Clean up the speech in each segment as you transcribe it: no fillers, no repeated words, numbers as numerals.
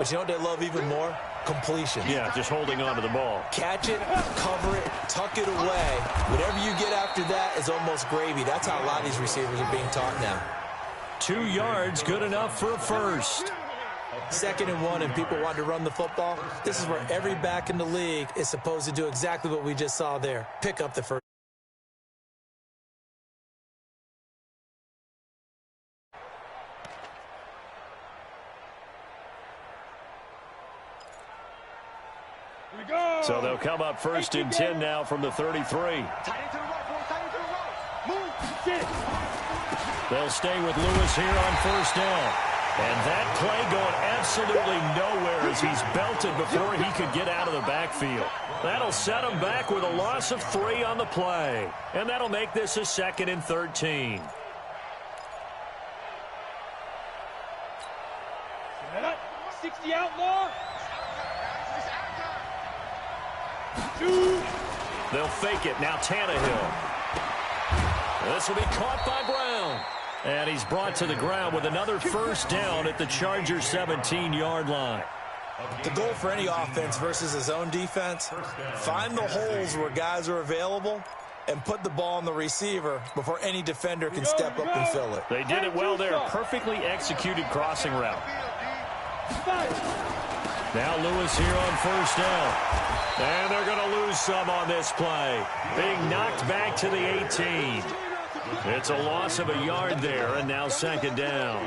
But you know what they love even more? Completion. Yeah, just holding on to the ball. Catch it, cover it, tuck it away. Whatever you get after that is almost gravy. That's how a lot of these receivers are being taught now. 2 yards, good enough for a first. 2nd and 1, and people want to run the football. This is where every back in the league is supposed to do exactly what we just saw there. Pick up the first. So they'll come up 1st and 10 now from the 33. They'll stay with Lewis here on 1st down. And that play going absolutely nowhere as he's belted before he could get out of the backfield. That'll set him back with a loss of 3 on the play. And that'll make this a 2nd and 13. They'll fake it. Now Tannehill. This will be caught by Brown. And he's brought to the ground with another 1st down at the Chargers' 17-yard line. The goal for any offense versus his own defense, find the holes where guys are available and put the ball on the receiver before any defender can step up and fill it. They did it well there. Perfectly executed crossing route. Now Lewis here on 1st down. And they're going to lose some on this play. Being knocked back to the 18. It's a loss of a yard there, and now 2nd down.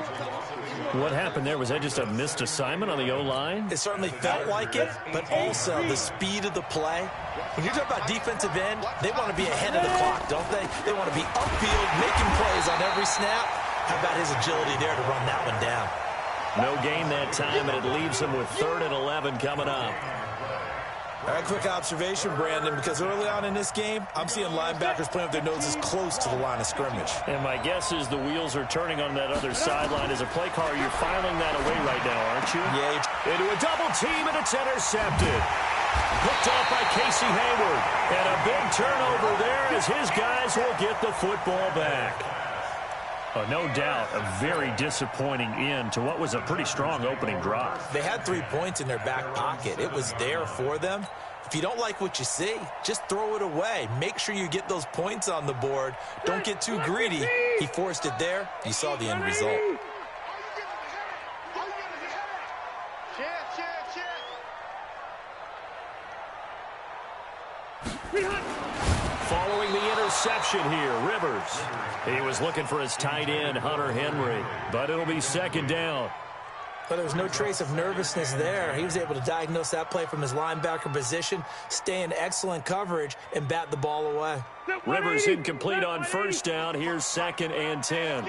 What happened there? Was that just a missed assignment on the O-line? It certainly felt like it, but also the speed of the play. When you're talking about defensive end, they want to be ahead of the clock, don't they? They want to be upfield, making plays on every snap. How about his agility there to run that one down? No gain that time, and it leaves him with 3rd and 11 coming up. All right, quick observation, Brandon, because early on in this game, I'm seeing linebackers playing with their noses close to the line of scrimmage. And my guess is the wheels are turning on that other sideline. As a play caller, you're filing that away right now, aren't you? Yeah. Into a double team, and it's intercepted. Hooked off by Casey Hayward. And a big turnover there as his guys will get the football back. No doubt, a very disappointing end to what was a pretty strong opening drive. They had 3 points in their back pocket. It was there for them. If you don't like what you see, just throw it away. Make sure you get those points on the board. Don't get too greedy. He forced it there. You saw the end result. Following the interception here, Rivers. He was looking for his tight end, Hunter Henry, but it'll be 2nd down. But there was no trace of nervousness there. He was able to diagnose that play from his linebacker position, stay in excellent coverage, and bat the ball away. Rivers incomplete on 1st down. Here's 2nd and 10.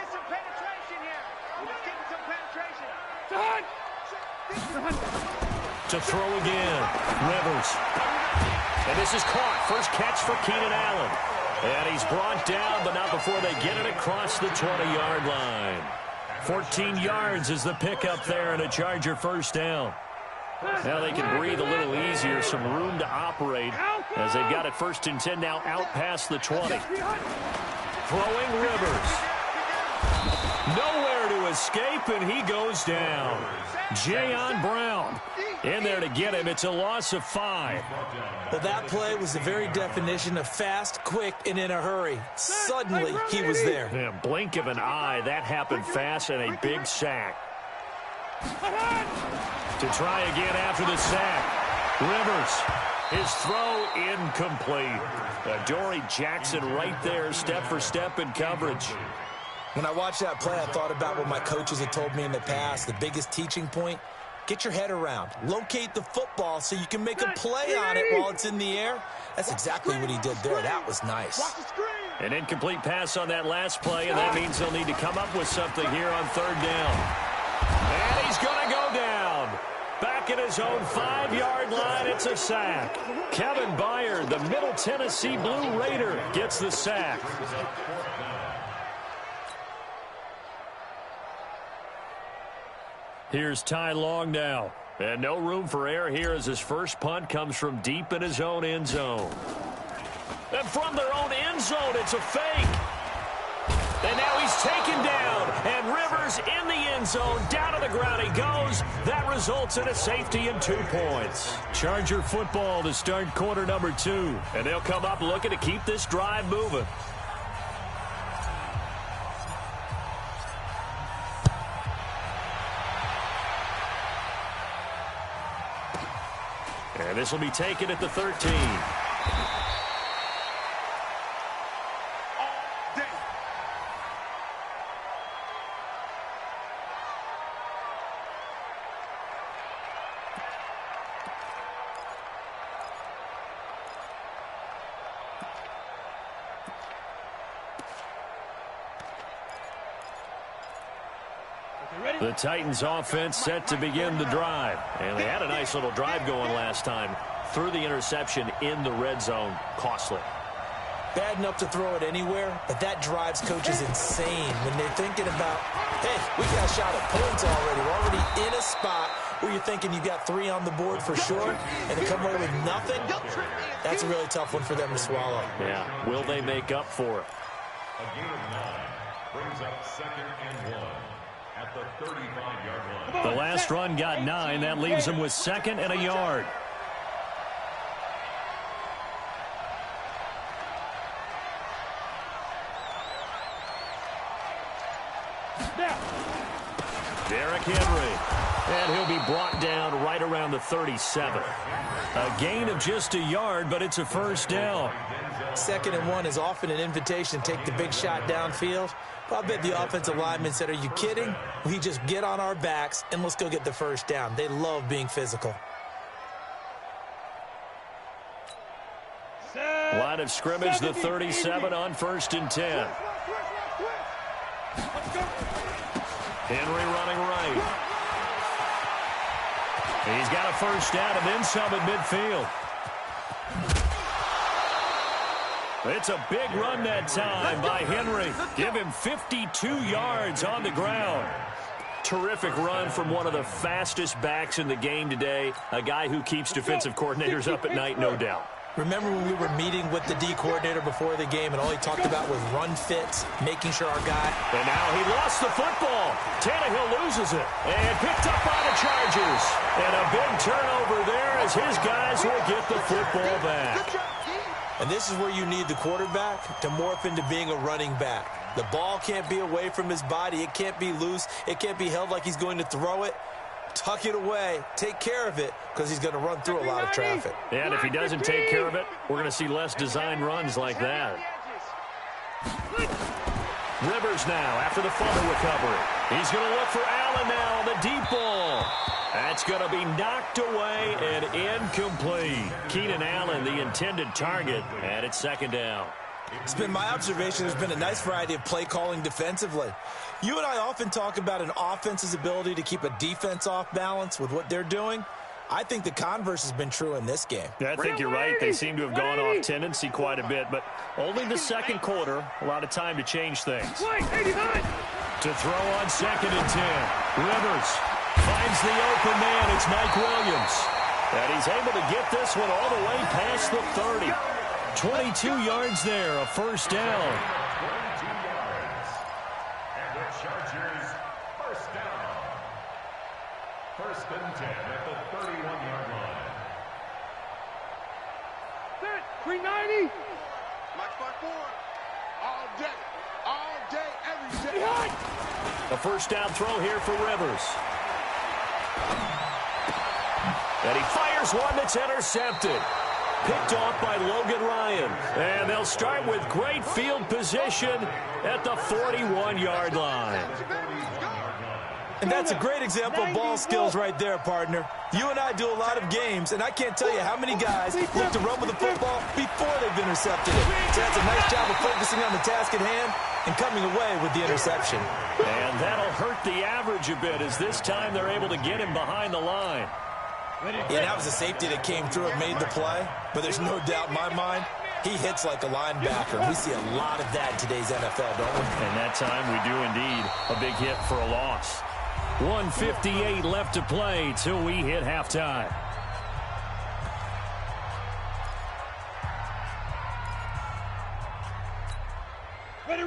To throw again, Rivers. And this is caught. First catch for Keenan Allen. And he's brought down, but not before they get it across the 20-yard line. 14 yards is the pickup there and a Charger 1st down. Now they can breathe a little easier, some room to operate as they've got it 1st and 10 now out past the 20. Throwing Rivers. Nowhere to escape, and he goes down. Jayon Brown in there to get him. It's a loss of 5. Well, that play was the very definition of fast, quick, and in a hurry. Suddenly, he was there. Yeah, blink of an eye, that happened fast, and a big sack. To try again after the sack. Rivers, his throw incomplete. Dory Jackson right there, step for step in coverage. When I watched that play, I thought about what my coaches had told me in the past. The biggest teaching point, get your head around. Locate the football so you can make a play on it while it's in the air. That's exactly what he did there. That was nice. An incomplete pass on that last play, and that means they'll need to come up with something here on 3rd down. And he's going to go down. Back at his own 5-yard line, it's a sack. Kevin Byard, the Middle Tennessee Blue Raider, gets the sack. Here's Ty Long now. And no room for error here as his first punt comes from deep in his own end zone. And from their own end zone, it's a fake. And now he's taken down. And Rivers is in the end zone. Down to the ground he goes. That results in a safety and 2 points. Charger football to start quarter number 2. And they'll come up looking to keep this drive moving. And this will be taken at the 13. The Titans offense set to begin the drive. And they had a nice little drive going last time. Threw the interception in the red zone. Costly. Bad enough to throw it anywhere, but that drives coaches insane when they're thinking about, hey, we got a shot at points already. We're already in a spot where you're thinking you got 3 on the board for sure, and to come away with nothing, that's a really tough one for them to swallow. Yeah, will they make up for it? A gain of 9 brings up 2nd and 1. At the 35-yard line. The last run got 9. That leaves them with 2nd and a yard. Derrick Henry. And he'll be brought down right around the 37. A gain of just a yard, but it's a first down. 2nd and 1 is often an invitation to take the big shot downfield. But I bet the offensive linemen said, are you kidding? We just get on our backs and let's go get the first down. They love being physical. Line of scrimmage, the 37 on 1st and 10. Henry running right. He's got a first down and then some at midfield. It's a big run that time by Henry. Give him 52 yards on the ground. Terrific run from one of the fastest backs in the game today. A guy who keeps defensive coordinators up at night, no doubt. Remember when we were meeting with the D coordinator before the game and all he talked about was run fits, making sure our guy... And now he lost the football. Tannehill loses it. And picked up by the Chargers. And a big turnover there as his guys will get the football back. And this is where you need the quarterback to morph into being a running back. The ball can't be away from his body. It can't be loose. It can't be held like he's going to throw it. Tuck it away. Take care of it because he's going to run through a lot of traffic. And if he doesn't take care of it, we're going to see less design runs like that. Rivers now after the fumble recovery. He's going to look for Allen now on the deep ball. That's going to be knocked away and incomplete. Keenan Allen, the intended target, and it's 2nd down. It's been my observation there's been a nice variety of play calling defensively. You and I often talk about an offense's ability to keep a defense off balance with what they're doing. I think the converse has been true in this game. Yeah, I think you're right. They seem to have gone off tendency quite a bit, but only the 2nd quarter, a lot of time to change things. To throw on 2nd and 10. Rivers finds the open man. It's Mike Williams. And he's able to get this one all the way past the 30. 22 yards there, a first down. 22 yards. And the Chargers first down. 1st and 10 at the 31-yard line. 390. March back forward. All day, every day. A first down throw here for Rivers. And he fires one that's intercepted. Picked off by Logan Ryan. And they'll start with great field position at the 41-yard line. And that's a great example of ball skills right there, partner. You and I do a lot of games, and I can't tell you how many guys look to run with the football before they've intercepted it. So that's a nice job of focusing on the task at hand and coming away with the interception. And that'll hurt the average a bit as this time they're able to get him behind the line. Yeah, that was a safety that came through and made the play, but there's no doubt in my mind he hits like a linebacker. We see a lot of that in today's NFL, don't we? And that time we do indeed. A big hit for a loss. 1:58 left to play till we hit halftime. Ready.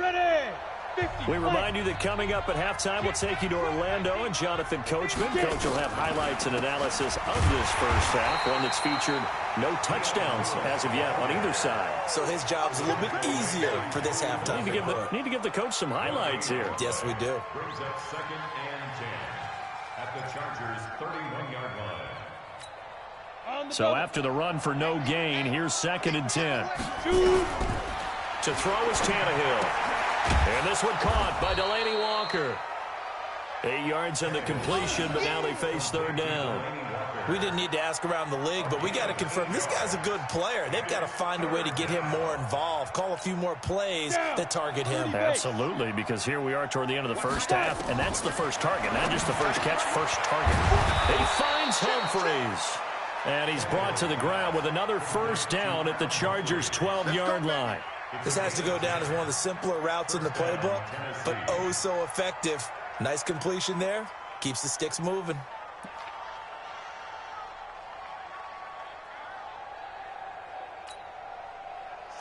50. We remind you that coming up at halftime, we'll take you to Orlando and Jonathan Coachman. Coach will have highlights and analysis of this first half, one that's featured no touchdowns as of yet on either side. So his job's a little bit easier for this halftime. Need to give the coach some highlights here. Yes, we do. Brings up 2nd and 10 at the Chargers' 31-yard line. So after the run for no gain, here's 2nd and 10. To throw is Tannehill. And this one caught by Delaney Walker. 8 yards on the completion, but now they face 3rd down. We didn't need to ask around the league, but we got to confirm this guy's a good player. They've got to find a way to get him more involved, call a few more plays that target him. Absolutely, because here we are toward the end of the first half, and that's the first target, not just the first catch, first target. He finds Humphreys, and he's brought to the ground with another first down at the Chargers' 12-yard line. This has to go down as one of the simpler routes in the playbook, but oh so effective. Nice completion there. Keeps the sticks moving.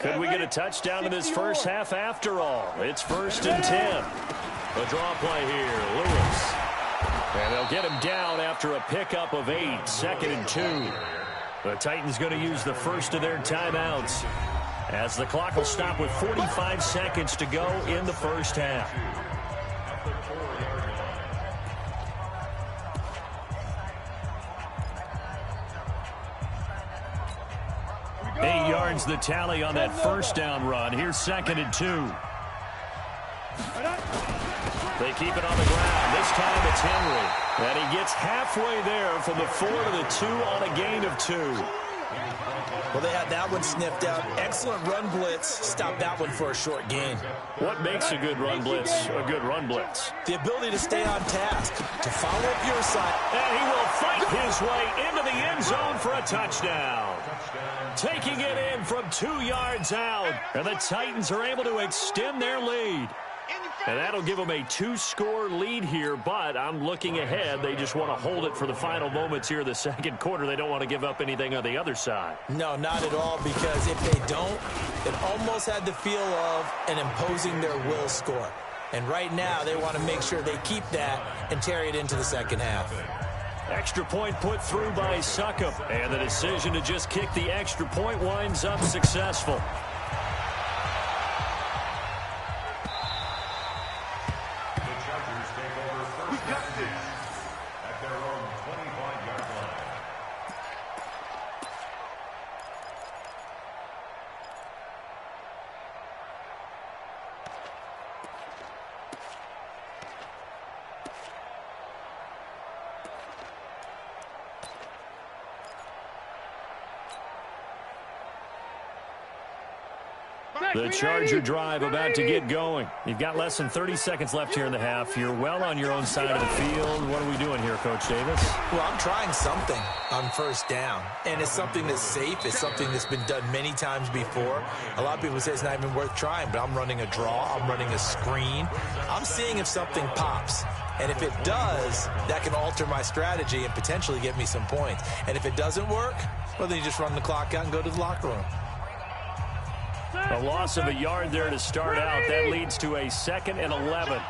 Could we get a touchdown in this first half after all? It's 1st and 10. A draw play here. Lewis. And they'll get him down after a pickup of 8. 2nd and 2. The Titans going to use the first of their timeouts, as the clock will stop with 45 seconds to go in the first half. 8 yards the tally on that first down run. Here's 2nd and 2. They keep it on the ground. This time it's Henry. And he gets halfway there from the 4 to the 2 on a gain of 2. Well, they had that one sniffed out. Excellent run blitz. Stop that one for a short gain. What makes a good run blitz a good run blitz? The ability to stay on task, to follow up your side. And he will fight his way into the end zone for a touchdown. Taking it in from 2 yards out. And the Titans are able to extend their lead. And that'll give them a 2-score lead here, but I'm looking ahead. They just want to hold it for the final moments here in the second quarter. They don't want to give up anything on the other side. No, not at all, because if they don't, it almost had the feel of an imposing their will score. And right now, they want to make sure they keep that and carry it into the second half. Extra point put through by Succop, and the decision to just kick the extra point winds up successful. The Charger drive about to get going. You've got less than 30 seconds left here in the half. You're well on your own side of the field. What are we doing here, Coach Davis? Well, I'm trying something on first down, and it's something that's safe. It's something that's been done many times before. A lot of people say it's not even worth trying, but I'm running a draw. I'm running a screen. I'm seeing if something pops. And if it does, that can alter my strategy and potentially get me some points. And if it doesn't work, well, then you just run the clock out and go to the locker room. A loss of a yard there to start out. That leads to a 2nd and 11.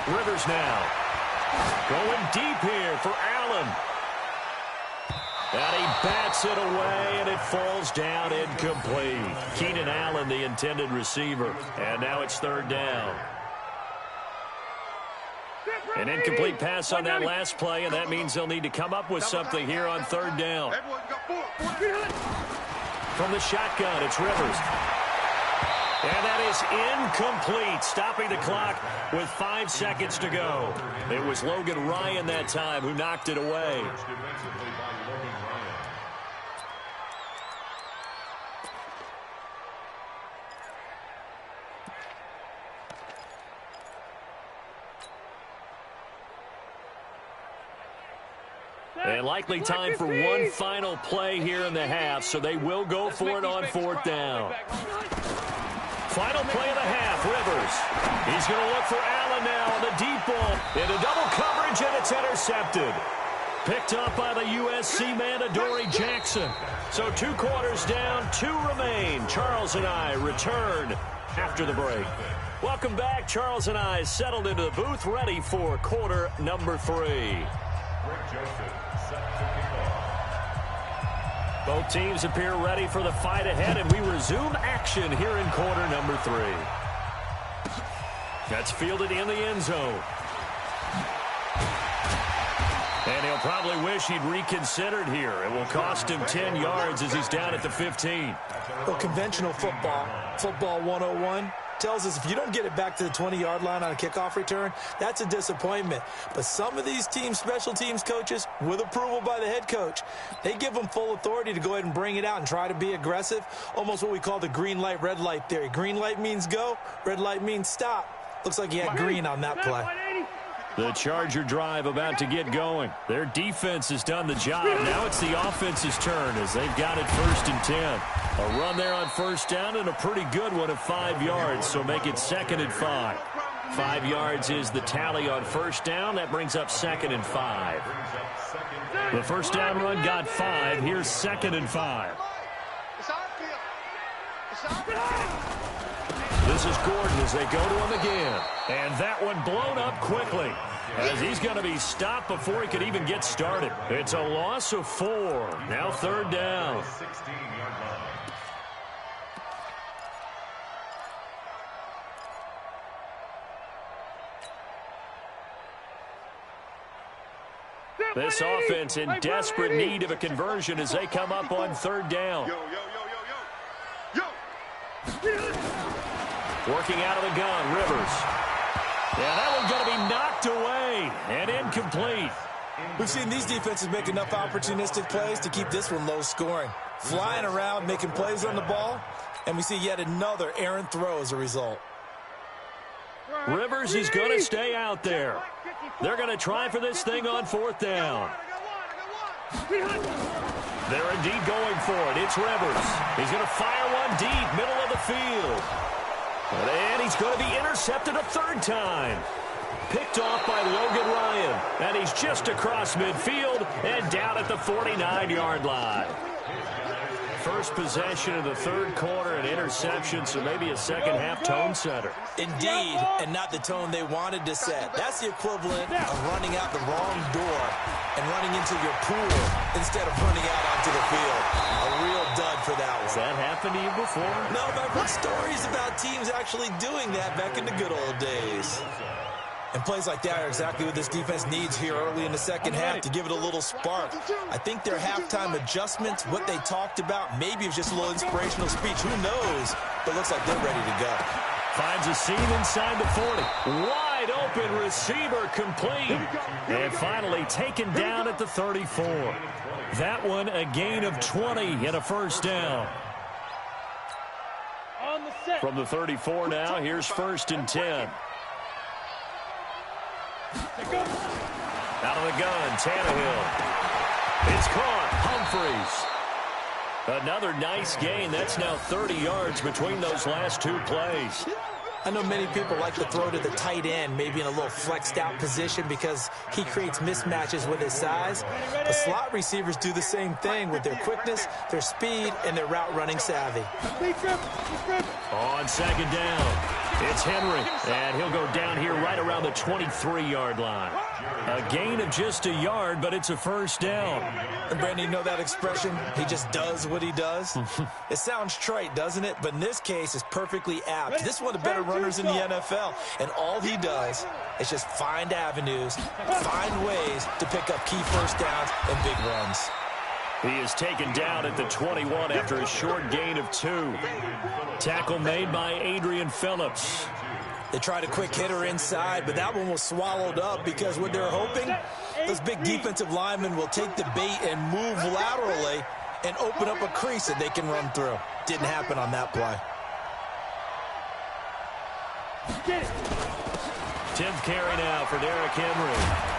Rivers now. Going deep here for Allen. And he bats it away, and it falls down incomplete. Keenan Allen, the intended receiver. And now it's 3rd down. An incomplete pass on that last play, and that means they'll need to come up with something here on 3rd down. From the shotgun, it's Rivers. And that is incomplete, stopping the clock with 5 seconds to go. It was Logan Ryan that time who knocked it away. And likely time for one final play here in the half, so they will go for it on 4th down. Final play of the half, Rivers. He's going to look for Allen now on the deep ball. Into double coverage, and it's intercepted. Picked up by the USC man, Adoree Jackson. So 2 quarters down, 2 remain. Charles and I return after the break. Welcome back. Charles and I settled into the booth, ready for quarter number 3. Both teams appear ready for the fight ahead, and we resume action here in quarter number 3. That's fielded in the end zone. And he'll probably wish he'd reconsidered here. It will cost him 10 yards as he's down at the 15. Well, conventional football 101, tells us if you don't get it back to the 20-yard line on a kickoff return, that's a disappointment. But some of these special teams coaches, with approval by the head coach, they give them full authority to go ahead and bring it out and try to be aggressive, almost what we call the green light, red light theory. Green light means go, red light means stop. Looks like he had green on that play. The Charger drive about to get going. Their defense has done the job. Now it's the offense's turn as they've got it 1st and 10. A run there on 1st down and a pretty good one of 5 yards, so make it 2nd and 5. 5 yards is the tally on 1st down. That brings up 2nd and 5. The 1st down run got 5. Here's 2nd and 5. This is Gordon as they go to him again. And that one blown up quickly as he's going to be stopped before he could even get started. It's a loss of 4. Now 3rd down. This offense in desperate need of a conversion as they come up on 3rd down. Working out of the gun, Rivers. Yeah, that one's going to be knocked away and incomplete. We've seen these defenses make enough opportunistic plays to keep this one low scoring. Flying around, making plays on the ball, and we see yet another errant throw as a result. Rivers is going to stay out there. They're going to try for this thing on 4th down. They're indeed going for it. It's Rivers. He's going to fire one deep, middle of the field. And he's going to be intercepted a 3rd time. Picked off by Logan Ryan. And he's just across midfield and down at the 49-yard line. First possession of the 3rd quarter, an interception, so maybe a second-half tone setter. Indeed, and not the tone they wanted to set. That's the equivalent of running out the wrong door and running into your pool instead of running out onto the field. A real dud for that one. Has that happened to you before? No, but I've heard stories about teams actually doing that back in the good old days. And plays like that are exactly what this defense needs here early in the second half to give it a little spark. I think their halftime adjustments, what they talked about, maybe it was just a little inspirational speech. Who knows? But it looks like they're ready to go. Finds a seam inside the 40. Wide open receiver complete. And finally taken down at the 34. That one a gain of 20 and a 1st down. From the 34 now, here's 1st and 10. Out of the gun, Tannehill. It's caught. Humphreys. Another nice gain. That's now 30 yards between those last 2 plays. I know many people like to throw to the tight end, maybe in a little flexed out position because he creates mismatches with his size. The slot receivers do the same thing with their quickness, their speed, and their route running savvy. On 2nd down, it's Henry, and he'll go down here right around the 23-yard line. A gain of just a yard, but it's a 1st down. And Brandon, you know that expression? He just does what he does? It sounds trite, doesn't it? But in this case, it's perfectly apt. This is one of the better runners in the NFL, and all he does is just find avenues, find ways to pick up key 1st downs and big runs. He is taken down at the 21 after a short gain of 2. Tackle made by Adrian Phillips. They tried a quick hitter inside, but that one was swallowed up because what they're hoping, those big defensive linemen will take the bait and move laterally and open up a crease that they can run through. Didn't happen on that play. 10th carry now for Derrick Henry.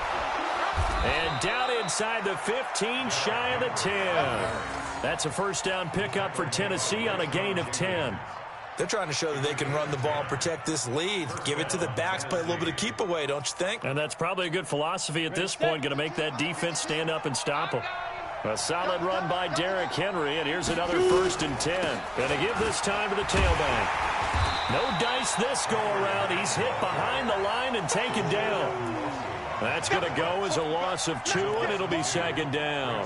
And down inside the 15, shy of the 10. That's a 1st down pickup for Tennessee on a gain of 10. They're trying to show that they can run the ball, protect this lead. Give it to the backs, play a little bit of keep away, don't you think? And that's probably a good philosophy at this point, going to make that defense stand up and stop them. A solid run by Derrick Henry, and here's another 1st and 10. Going to give this time to the tailback. No dice this go-around. He's hit behind the line and taken down. That's going to go as a loss of 2, and it'll be second down.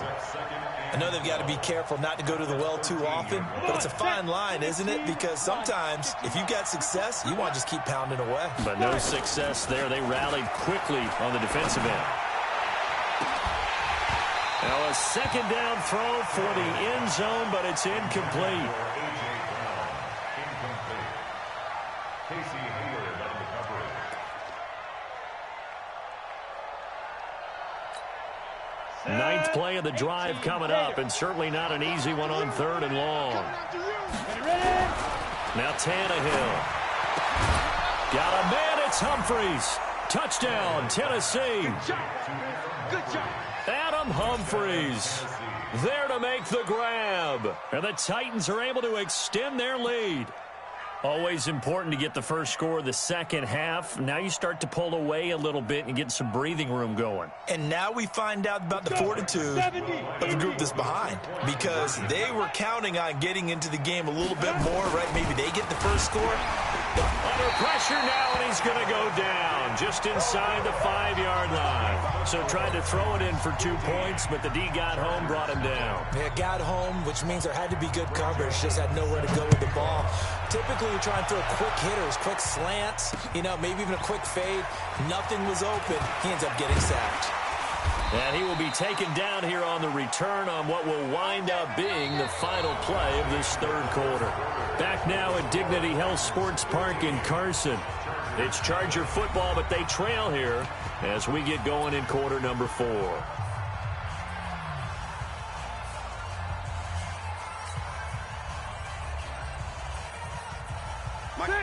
I know they've got to be careful not to go to the well too often, but it's a fine line, isn't it? Because sometimes, if you've got success, you want to just keep pounding away. But no success there. They rallied quickly on the defensive end. Now a second down throw for the end zone, but it's incomplete. Ninth play of the drive coming up, and certainly not an easy one on 3rd and long. Now Tannehill. Got a man, it's Humphries. Touchdown, Tennessee. Good job. Adam Humphries there to make the grab. And the Titans are able to extend their lead. Always important to get the first score of the second half. Now you start to pull away a little bit and get some breathing room going. And now we find out about the fortitude of the group that's behind, because they were counting on getting into the game a little bit more, right? Maybe they get the first score. Under pressure now, and he's going to go down just inside the 5-yard line. So tried to throw it in for 2 points, but the D got home, brought him down. Yeah, got home, which means there had to be good coverage. Just had nowhere to go with the ball. Typically, you try and throw quick hitters, quick slants, maybe even a quick fade. Nothing was open. He ends up getting sacked. And he will be taken down here on the return on what will wind up being the final play of this 3rd quarter. Back now at Dignity Health Sports Park in Carson. It's Charger football, but they trail here as we get going in quarter number 4.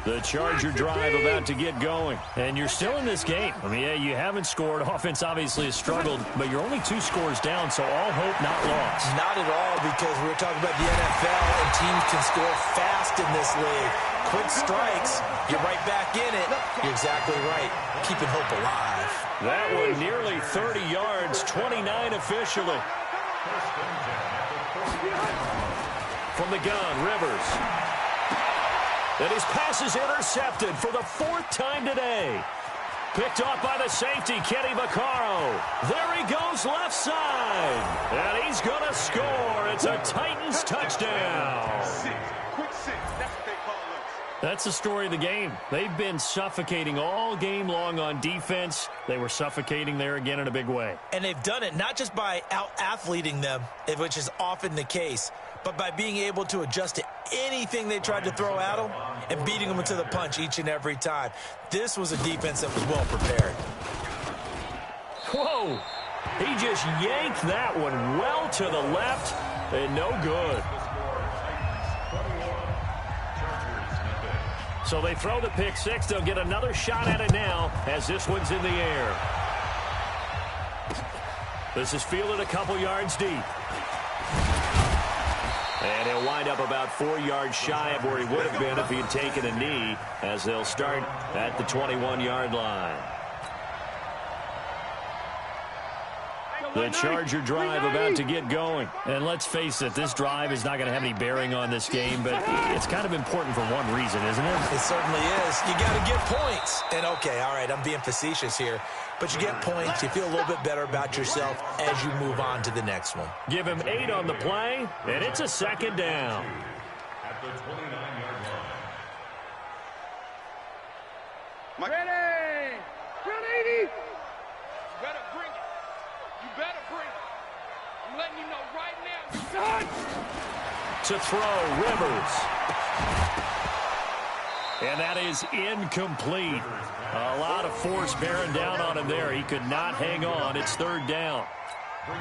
The Charger drive about to get going. And you're still in this game. I mean, yeah, you haven't scored. Offense obviously has struggled, but you're only 2 scores down, so all hope not lost. Not at all, because we were talking about the NFL, and teams can score fast in this league. Quick strikes, you're right back in it. You're exactly right. Keeping hope alive. That one nearly 30 yards, 29 officially. From the gun, Rivers. And his pass is intercepted for the 4th time today. Picked off by the safety, Kenny Vaccaro. There he goes, left side. And he's going to score. It's a Titans touchdown. Quick 6. That's what they call us. That's the story of the game. They've been suffocating all game long on defense. They were suffocating there again in a big way. And they've done it not just by out-athleting them, which is often the case, but by being able to adjust to anything they tried to throw at them and beating them to the punch each and every time. This was a defense that was well prepared. Whoa! He just yanked that one well to the left and no good. So they throw the pick 6. They'll get another shot at it now as this one's in the air. This is fielded a couple yards deep. And he'll wind up about 4 yards shy of where he would have been if he had taken a knee, as they'll start at the 21-yard line. The Charger drive about to get going. And let's face it, this drive is not going to have any bearing on this game, but it's kind of important for one reason, isn't it? It certainly is. You got to get points. And, okay, all right, I'm being facetious here. But you get points, you feel a little bit better about yourself as you move on to the next one. Give him 8 on the play, and it's a second down. At the 29-yard line. Ready! 180! You better bring it. You better bring it. I'm letting you know right now. To throw, Rivers. And that is incomplete. A lot of force bearing down on him there. He could not hang on. It's 3rd down.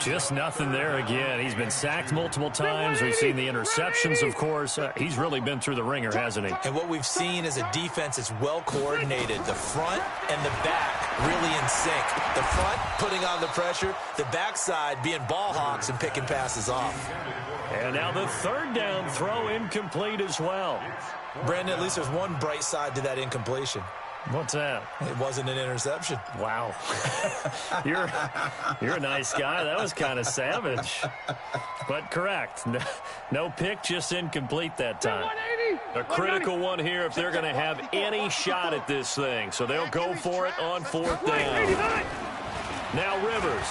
Just nothing there again. He's been sacked multiple times. We've seen the interceptions, of course. He's really been through the ringer, hasn't he? And what we've seen is a defense that's well coordinated. The front and the back really in sync. The front putting on the pressure. The backside being ball hawks and picking passes off. And now the 3rd down throw incomplete as well. Brandon, at least there's one bright side to that incompletion. What's that? It wasn't an interception. Wow. You're a nice guy. That was kind of savage. But correct. No pick, just incomplete that time. 180! A critical one here if they're going to have any shot at this thing. So they'll go for it on 4th down. Now Rivers.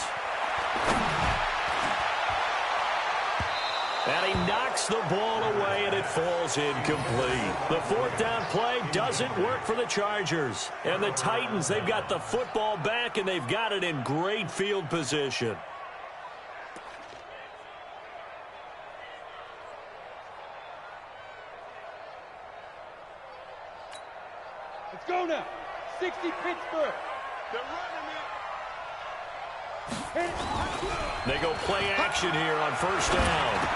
And he knocks the ball away, and it falls incomplete. The 4th down play doesn't work for the Chargers. And the Titans, they've got the football back, and they've got it in great field position. Let's go now. 60 Pittsburgh. They're running it. They go play action here on 1st down.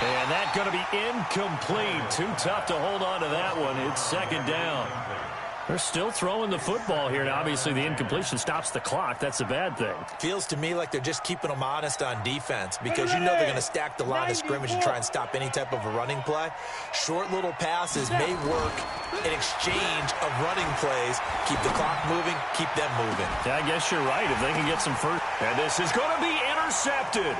And that's going to be incomplete. Too tough to hold on to that one. It's 2nd down. They're still throwing the football here. Now, obviously, the incompletion stops the clock. That's a bad thing. Feels to me like they're just keeping them honest on defense because you know they're going to stack the line of scrimmage and try and stop any type of a running play. Short little passes may work in exchange of running plays. Keep the clock moving, keep them moving. Yeah, I guess you're right. If they can get some first. And this is going to be intercepted.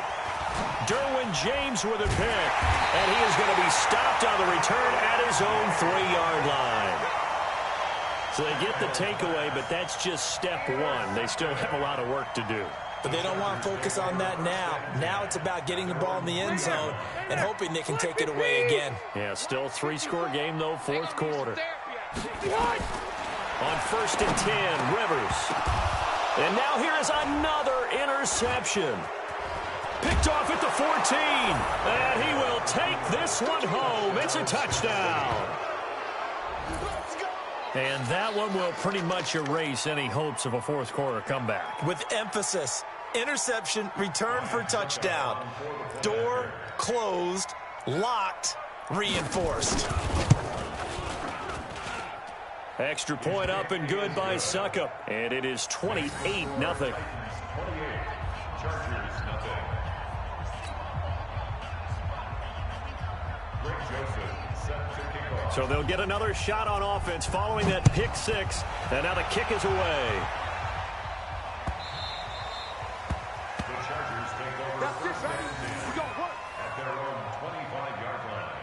Derwin James with a pick. And he is going to be stopped on the return at his own 3-yard line. So they get the takeaway, but that's just step one. They still have a lot of work to do. But they don't want to focus on that now. Now it's about getting the ball in the end zone and hoping they can take it away again. Yeah, still 3-score game, though, 4th quarter. On 1st and 10, Rivers. And now here is another interception. Picked off at the 14. And he will take this one home. It's a touchdown. And that one will pretty much erase any hopes of a 4th quarter comeback. With emphasis, interception, return for touchdown. Door closed, locked, reinforced. Extra point up and good by Suckup. And it is 28-0. 28. Chargers, nothing. Greg Joseph set to kick off. So they'll get another shot on offense following that pick 6. And now the kick is away. The Chargers take over first and 10 at their own 25-yard line.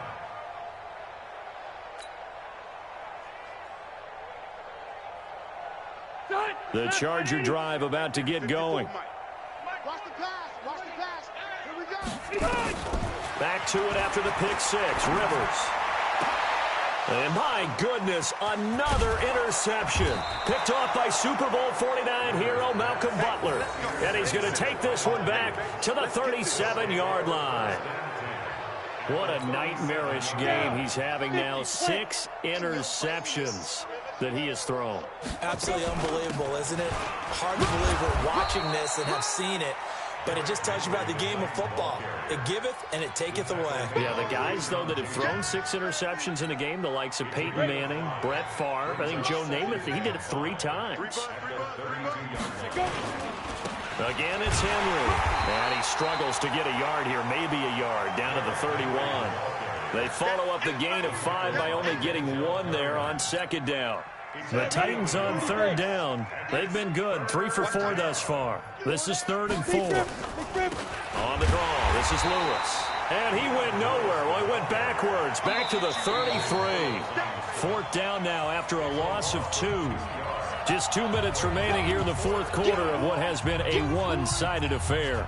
The Charger drive about to get going. Watch the pass. Watch the pass. Here we go. Back to it after the pick 6. Rivers. And my goodness, another interception. Picked off by Super Bowl 49 hero Malcolm Butler. And he's going to take this one back to the 37-yard line. What a nightmarish game he's having now. 6 interceptions that he has thrown. Absolutely unbelievable, isn't it? Hard to believe we're watching this and have seen it. But it just tells you about the game of football. It giveth and it taketh away. Yeah, the guys, though, that have thrown 6 interceptions in a game, the likes of Peyton Manning, Brett Favre, I think Joe Namath, he did it 3 times. Again, it's Henry. And he struggles to get a yard here, maybe a yard, down to the 31. They follow up the gain of 5 by only getting 1 there on 2nd down. The Titans on 3rd down. They've been good, 3 for 4 thus far. This is 3rd and 4. On the draw, this is Lewis. And he went nowhere. Well, he went backwards, back to the 33. 4th down now after a loss of 2. Just 2 minutes remaining here in the 4th quarter of what has been a one-sided affair.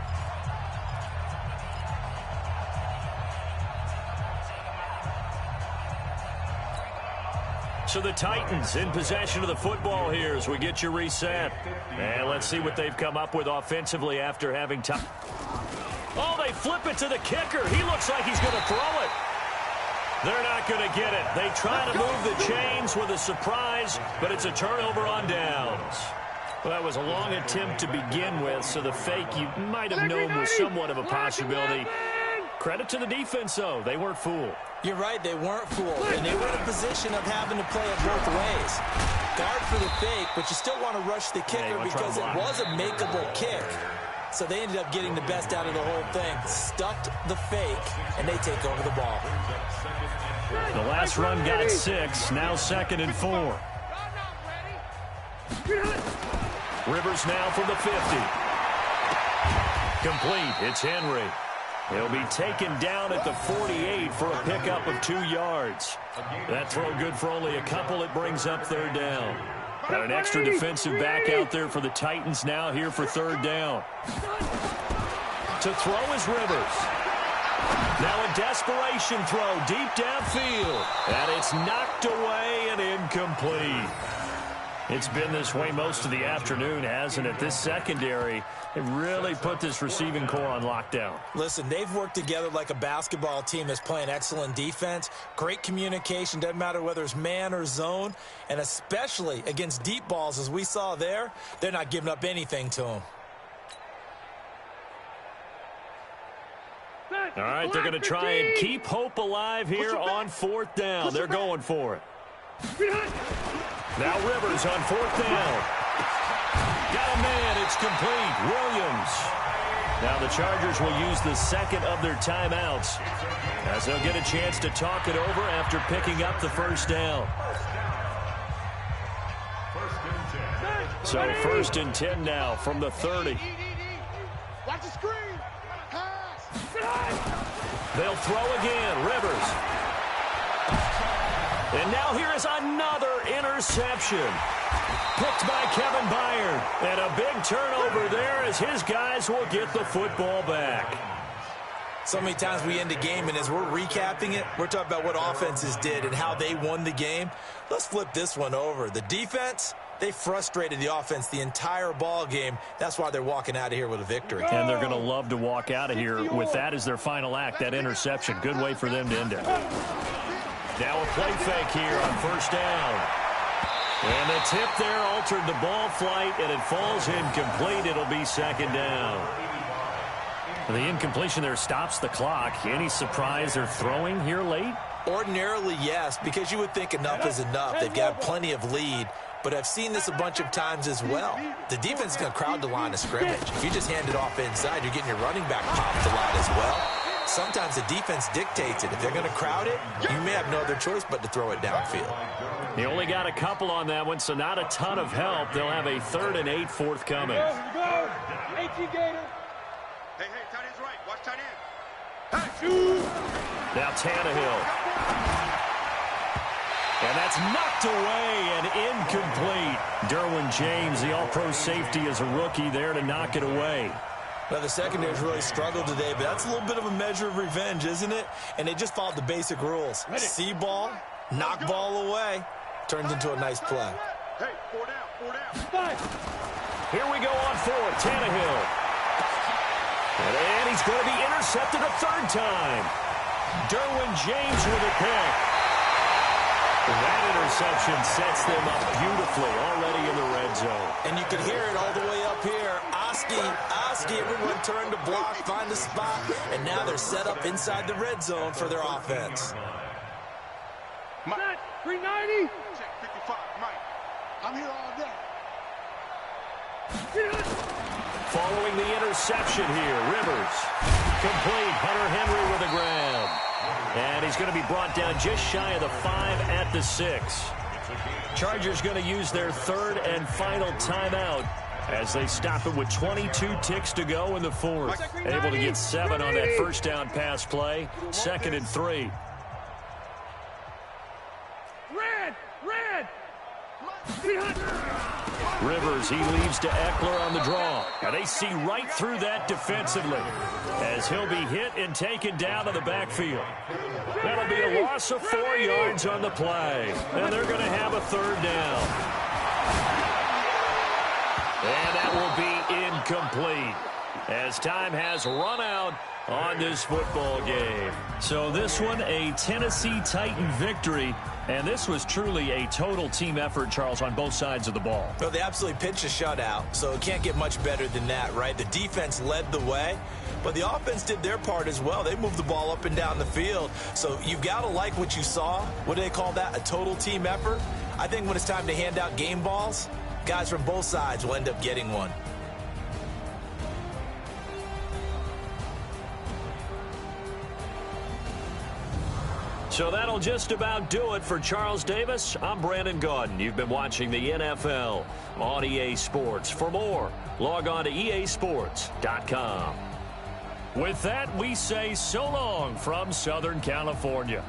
So the Titans in possession of the football here as we get you reset. And let's see what they've come up with offensively after having time. Oh, they flip it to the kicker. He looks like he's going to throw it. They're not going to get it. They try to move the chains with a surprise, but it's a turnover on downs. Well, that was a long attempt to begin with, so the fake you might have known was somewhat of a possibility. Credit to the defense, though. They weren't fooled. You're right, they weren't fooled, and they were in a position of having to play it both ways. Guard for the fake, but you still want to rush the kicker because it was a makeable kick. So they ended up getting the best out of the whole thing. Stuffed the fake, and they take over the ball. The last run got 6, now 2nd and 4. Rivers now from the 50. Complete, it's Henry. He'll be taken down at the 48 for a pickup of 2 yards. That throw good for only a couple. It brings up third down. Got an extra defensive back out there for the Titans now here for third down. To throw is Rivers. Now a desperation throw deep downfield. And it's knocked away and incomplete. It's been this way most of the afternoon, hasn't it? This secondary, it really put this receiving core on lockdown. Listen, they've worked together like a basketball team that's playing excellent defense. Great communication, doesn't matter whether it's man or zone. And especially against deep balls, as we saw there, they're not giving up anything to them. All right, they're going to try and keep hope alive here on fourth down. They're going for it. Now Rivers on fourth down. Got a man. It's complete. Williams. Now the Chargers will use the second of their timeouts as they'll get a chance to talk it over after picking up the first down. So first and 10 now from the 30. Watch the screen. They'll throw again. Rivers. And now here is another interception. Picked by Kevin Byard. And a big turnover there as his guys will get the football back. So many times we end the game, and as we're recapping it, we're talking about what offenses did and how they won the game. Let's flip this one over. The defense, they frustrated the offense the entire ball game. That's why they're walking out of here with a victory. And they're going to love to walk out of here with that as their final act, that interception. Good way for them to end it. Now a play fake here on first down. And the tip there altered the ball flight, and it falls incomplete. It'll be second down. The incompletion there stops the clock. Any surprise they're throwing here late? Ordinarily, yes, because you would think enough is enough. They've got plenty of lead, but I've seen this a bunch of times as well. The defense is going to crowd the line of scrimmage. If you just hand it off inside, you're getting your running back popped a lot as well. Sometimes the defense dictates it. If they're going to crowd it, you may have no other choice but to throw it downfield. They only got a couple on that one, so not a ton of help. They'll have a 3rd and 8 forthcoming. Go. 18 Gator. Hey, tight end's right. Watch tight end. Hey. Now Tannehill. And that's knocked away and incomplete. Derwin James, the all-pro safety, is a rookie there to knock it away. Well, the secondary's really struggled today, but that's a little bit of a measure of revenge, isn't it? And they just followed the basic rules. See ball, knock ball away. Turns into a nice play. Hey, 4 down. Here we go on 4, Tannehill. And he's going to be intercepted a 3rd time. Derwin James with a pick. That interception sets them up beautifully already in the red zone. And you can hear it all the way up here. Oski, everyone turned to block, find a spot, and now they're set up inside the red zone for their offense. Set. 390. Check 55, Mike. I'm here all day. Following the interception here, Rivers. Complete. Hunter Henry with a grab. And he's going to be brought down just shy of the 5 at the 6. Chargers going to use their 3rd and final timeout as they stop it with 22 ticks to go in the 4th. Able to get 7 on that first down pass play. 2nd and 3. Red. Rivers, he leaves to Eckler on the draw. And they see right through that defensively as he'll be hit and taken down to the backfield. That'll be a loss of 4 yards on the play. And they're going to have a 3rd down. And that will be incomplete as time has run out on this football game. So this one, a Tennessee Titan victory. And this was truly a total team effort, Charles, on both sides of the ball. Well, they absolutely pitched a shutout, so it can't get much better than that, right? The defense led the way, but the offense did their part as well. They moved the ball up and down the field, so you've got to like what you saw. What do they call that? A total team effort? I think when it's time to hand out game balls, guys from both sides will end up getting one. So that'll just about do it for Charles Davis. I'm Brandon Gaudin. You've been watching the NFL on EA Sports. For more, log on to easports.com. With that, we say so long from Southern California.